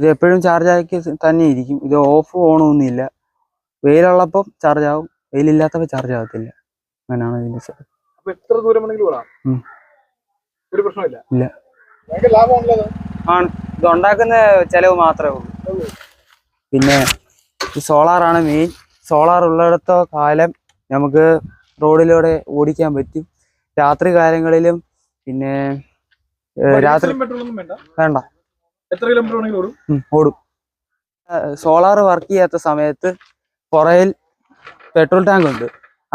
ഇത് എപ്പോഴും ചാർജ് ആക്കി തന്നെ ഇരിക്കും. ഇത് ഓഫ് ഓണൊന്നുമില്ല. വെയിലുള്ളപ്പോൾ ചാർജ് ആവും, വെയിലില്ലാത്തപ്പോൾ ചാർജ് ആവത്തില്ല. അങ്ങനെയാണ് ഇതിന്റെ സെറ്റ്. എത്ര ദൂരം ഒരു പ്രശ്നമില്ല. ഇല്ല, ആണ്. ഇത് ഉണ്ടാക്കുന്ന ചെലവ് മാത്രമേ ഉള്ളൂ. പിന്നെ ഈ സോളാറാണ് മെയിൻ. സോളാർ ഉള്ളിടത്തോ കാലം നമുക്ക് റോഡിലൂടെ ഓടിക്കാൻ പറ്റും. രാത്രി കാലങ്ങളിലും പിന്നെ രാത്രി വേണ്ട, എത്ര കിലോമീറ്റർ ഓടും. സോളാർ വർക്ക് ചെയ്യാത്ത സമയത്ത് പുറയിൽ പെട്രോൾ ടാങ്ക് ഉണ്ട്.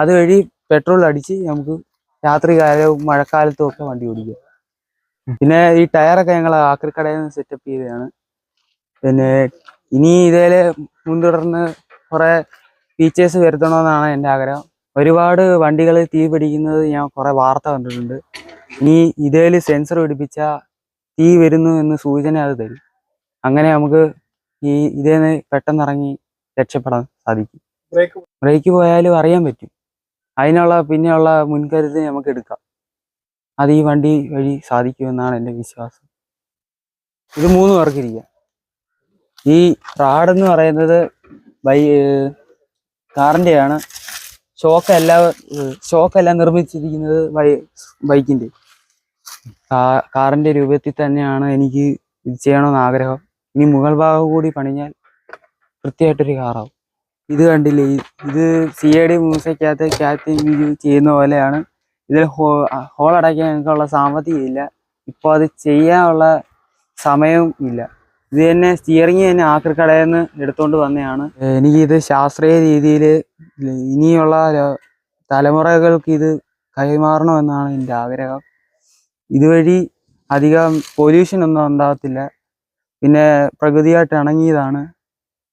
അതുവഴി പെട്രോൾ അടിച്ച് നമുക്ക് രാത്രി കാലവും മഴക്കാലത്തും ഒക്കെ വണ്ടി ഓടിക്കാം. പിന്നെ ഈ ടയറൊക്കെ ഞങ്ങൾ ആക്രിക്കടയിൽ നിന്ന് സെറ്റപ്പ് ചെയ്തതാണ്. പിന്നെ ഇനി ഇതേല് മുൻതുടർന്ന് കുറെ ഫീച്ചേഴ്സ് വരുത്തണമെന്നാണ് എൻ്റെ ആഗ്രഹം. ഒരുപാട് വണ്ടികൾ തീ പിടിക്കുന്നത് ഞാൻ കുറെ വാർത്ത കണ്ടിട്ടുണ്ട്. ഇനി ഇതേല് സെൻസർ പിടിപ്പിച്ച തീ വരുന്നു എന്ന് സൂചന അത് തരും. അങ്ങനെ നമുക്ക് ഇതേന്ന് പെട്ടെന്ന് ഇറങ്ങി രക്ഷപ്പെടാൻ സാധിക്കും. ബ്രേക്ക് പോയാലും അറിയാൻ പറ്റും. അതിനുള്ള പിന്നെയുള്ള മുൻകരുതൽ നമുക്ക് എടുക്കാം. അത് ഈ വണ്ടി വഴി സാധിക്കുമെന്നാണ് എൻ്റെ വിശ്വാസം. ഇത് 3 പേർക്ക് ഇരിക്കാം. ഈ റാഡെന്ന് പറയുന്നത് കാറിൻ്റെയാണ്. ഷോക്കെല്ലാം നിർമ്മിച്ചിരിക്കുന്നത് ബൈക്കിൻ്റെ. കാറിൻ്റെ രൂപത്തിൽ തന്നെയാണ് എനിക്ക് ഇത് ചെയ്യണമെന്ന് ആഗ്രഹം. ഇനി മുകൾ ഭാഗം കൂടി പണിഞ്ഞാൽ കൃത്യമായിട്ടൊരു കാറാവും. ഇത് കണ്ടില്ലേ, ഇത് CID മ്യൂസിക്കകത്ത് ക്യാപ്റ്റൻ വീഡിയോ ചെയ്യുന്ന പോലെയാണ്. ഇതിൽ ഹോൾ അടയ്ക്കാൻ എനിക്കുള്ള സാമ്പത്തികം ഇല്ല. ഇപ്പോൾ അത് ചെയ്യാനുള്ള സമയവും ഇല്ല. ഇത് തന്നെ സ്റ്റിയറിങ് തന്നെ ആക്രിക്കടയിൽ നിന്ന് എടുത്തുകൊണ്ട് വന്നതാണ്. എനിക്കിത് ശാസ്ത്രീയ രീതിയിൽ ഇനിയുള്ള തലമുറകൾക്ക് ഇത് കൈമാറണമെന്നാണ് എൻ്റെ ആഗ്രഹം. ഇതുവഴി അധികം പൊല്യൂഷൻ ഒന്നും ഉണ്ടാകത്തില്ല. പിന്നെ പ്രകൃതിയായിട്ട് ഇണങ്ങിയതാണ്.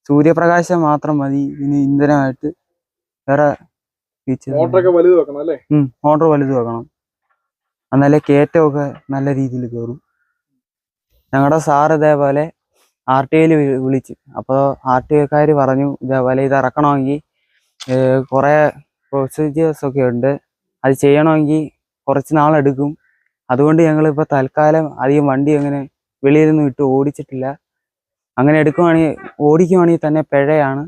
സൂര്യപ്രകാശം മാത്രം മതി ഇതിന് ഇന്ധനമായിട്ട്. വേറെ മോട്ടർ വലുത് വെക്കണം, എന്നാലേ കയറ്റമൊക്കെ നല്ല രീതിയിൽ കയറും. ഞങ്ങളുടെ സാർ ഇതേപോലെ RTIയിൽ വിളിച്ചു. അപ്പോൾ RTIക്കാർ പറഞ്ഞു ഇതേപോലെ ഇത് ഇറക്കണമെങ്കിൽ കുറേ പ്രൊസീജിയേഴ്സ് ഒക്കെ ഉണ്ട്, അത് ചെയ്യണമെങ്കിൽ കുറച്ച് നാളെടുക്കും. അതുകൊണ്ട് ഞങ്ങളിപ്പോൾ തൽക്കാലം അധികം വണ്ടി അങ്ങനെ വെളിയിൽ നിന്ന് വിട്ട് ഓടിച്ചിട്ടില്ല. അങ്ങനെ ഓടിക്കുവാണെങ്കിൽ തന്നെ പിഴയാണ്.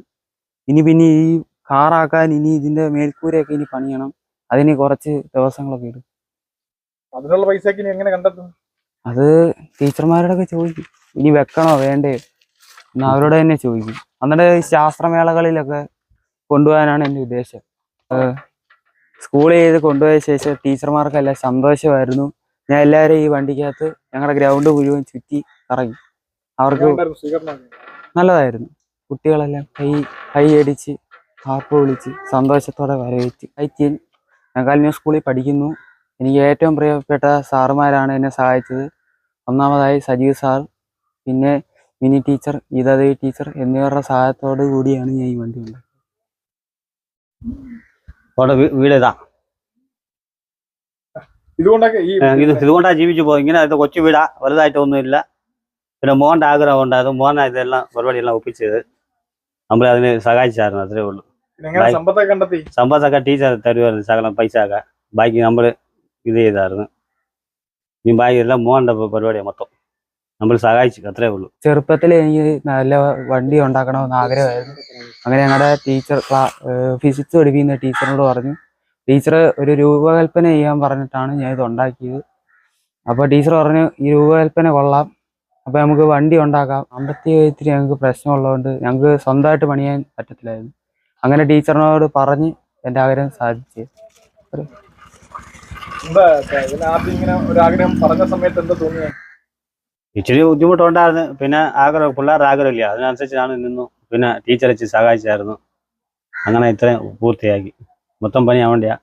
പിന്നെ ഈ കാറാക്കാൻ ഇനി ഇതിൻ്റെ മേൽക്കൂരയൊക്കെ ഇനി പണിയണം. അതിന് കുറച്ച് ദിവസങ്ങളൊക്കെ എടുക്കും. അതിനുള്ള പൈസ എങ്ങനെ കണ്ടെത്തും? അത് ടീച്ചർമാരോടൊക്കെ ചോദിക്കും. ഇനി വെക്കണോ വേണ്ടേ എന്ന് അവരോട് തന്നെ ചോദിക്കും. എന്നിട്ട് ശാസ്ത്രമേളകളിലൊക്കെ കൊണ്ടുപോകാനാണ് എൻ്റെ ഉദ്ദേശം. സ്കൂളിൽ ചെയ്ത് കൊണ്ടുപോയ ശേഷം ടീച്ചർമാർക്കെല്ലാം സന്തോഷമായിരുന്നു. ഞാൻ എല്ലാവരും ഈ വണ്ടിക്കകത്ത് ഞങ്ങളുടെ ഗ്രൗണ്ട് മുഴുവൻ ചുറ്റി കറങ്ങി. അവർക്ക് നല്ലതായിരുന്നു. കുട്ടികളെല്ലാം കൈയടിച്ച് ഹാർപ്പ് വിളിച്ച് സന്തോഷത്തോടെ വരവേറ്റ്. ഞാൻ കലിഞ്ഞ സ്കൂളിൽ പഠിക്കുന്നു. എനിക്ക് ഏറ്റവും പ്രിയപ്പെട്ട സാറുമാരാണ് എന്നെ സഹായിച്ചത്. ഒന്നാമതായി സജീവ് സാർ, പിന്നെ മിനി ടീച്ചർ, ഗീതാദേവി ടീച്ചർ എന്നിവരുടെ സഹായത്തോടു കൂടിയാണ് ഞാൻ ഈ വണ്ടി ഉണ്ടാക്കിയത്. വീട് ഇതുകൊണ്ടാ ജീവിച്ചു പോകും. ഇങ്ങനെ കൊച്ചു വീടാ, വലുതായിട്ടൊന്നുമില്ല. പിന്നെ മോൻ്റെ ആഗ്രഹം ഉണ്ടായത്, മോനെ ഇതെല്ലാം പരിപാടിയെല്ലാം ഒപ്പിച്ചത് നമ്മളെ അതിന് സഹായിച്ചായിരുന്നു. അത്രേ ഉള്ളൂ. സമ്പത്തൊക്കെ ടീച്ചർ തരുമായിരുന്നു, ശകലം പൈസ ഒക്കെ. ബാക്കി നമ്മൾ ഇത് ചെയ്തായിരുന്നു. ഈ ബാക്കി എല്ലാം മോൻ്റെ പരിപാടിയാണ് മൊത്തം നമ്മൾ സഹായിച്ചു, അത്രേ ഉള്ളൂ. ചെറുപ്പത്തിൽ എനിക്ക് നല്ല വണ്ടി ഉണ്ടാക്കണമെന്ന് ആഗ്രഹമായിരുന്നു. അങ്ങനെ ഞങ്ങളുടെ ടീച്ചർ ഫിസിക്സ് പഠിപ്പിക്കുന്ന ടീച്ചറിനോട് പറഞ്ഞു. ടീച്ചർ ഒരു രൂപകൽപ്പന ചെയ്യാൻ പറഞ്ഞിട്ടാണ് ഞാൻ ഇത് ഉണ്ടാക്കിയത്. അപ്പോൾ ടീച്ചർ പറഞ്ഞു ഈ രൂപകൽപ്പന കൊള്ളാം, അപ്പോൾ നമുക്ക് വണ്ടി ഉണ്ടാക്കാം. സാമ്പത്തികത്തിൽ ഞങ്ങൾക്ക് പ്രശ്നമുള്ളതുകൊണ്ട് ഞങ്ങൾക്ക് സ്വന്തമായിട്ട് പണിയാൻ പറ്റത്തില്ലായിരുന്നു. അങ്ങനെ ടീച്ചറിനോട് പറഞ്ഞ് എൻ്റെ ആഗ്രഹം സാധിച്ചു. ഇച്ചിരി ബുദ്ധിമുട്ടുണ്ടായിരുന്നു. പിന്നെ പിള്ളേരുടെ ആഗ്രഹമില്ല, അതിനനുസരിച്ചാണ് നിന്നു. പിന്നെ ടീച്ചർ വെച്ച് സഹായിച്ചായിരുന്നു. അങ്ങനെ ഇത്രയും പൂർത്തിയാക്കി. മൊത്തം പണി ആവേണ്ടിയാ.